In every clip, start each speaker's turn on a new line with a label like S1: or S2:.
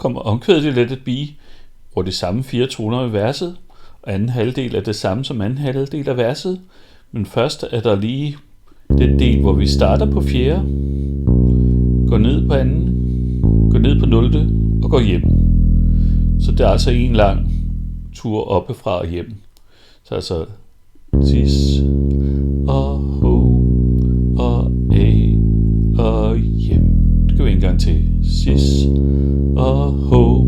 S1: kommer omkvædet i Let It Be, hvor de samme 4 toner i verset, og anden halvdel er det samme som anden halvdel af verset, men først er der lige den del, hvor vi starter på 4, går ned på anden, går ned på 0. og går hjem. Så det er altså en lang tur oppefra og hjem. Så altså sis og ho og a og hjem. Det går vi en gang til. Sis og ho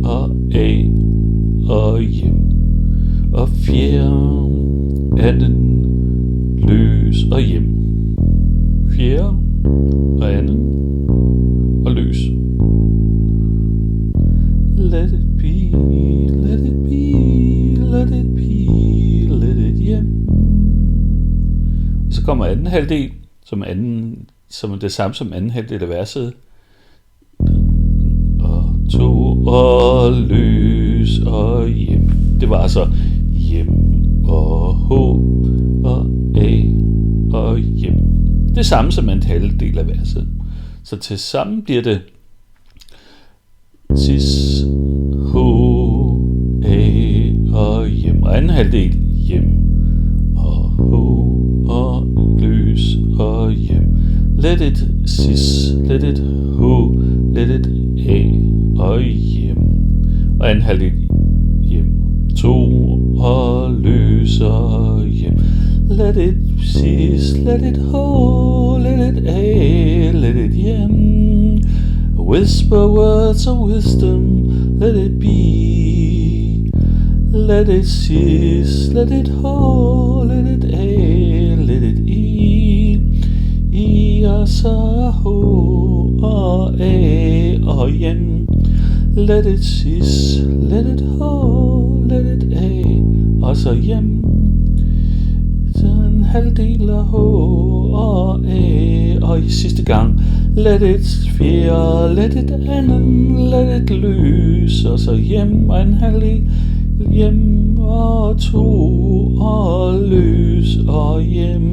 S1: og a og hjem. Og 4, anden, løs og hjem. 4 og anden og løs. Let it be, let it be, let it be, let it hjem. Så kommer anden halvdel, som er det samme som anden halvdel af verset. Og 2 og løs og hjem. Det var altså hjem og h og a og hjem. Det samme som en halvdel af verset. Så til sammen bliver det sis, ho, a og hjem. Og anden halvdel hjem og ho og løs og hjem. Let it sis, let it ho, let it a og hjem. Og anden halvdel hjem. 2 og løs og hjem. Let it sis, let it ho, let it a, let it hjem. Whisper words of wisdom, let it be. Let it sis, let it ho, let it a, let it e. I og så ho og a og hjem. Let it sis, let it ho, let it a og så hjem. En halvdel af h og a og i sidste gang. Let it 4, let it anden, let it løs og så hjem og en halvdel hjem og 2 og løs og hjem.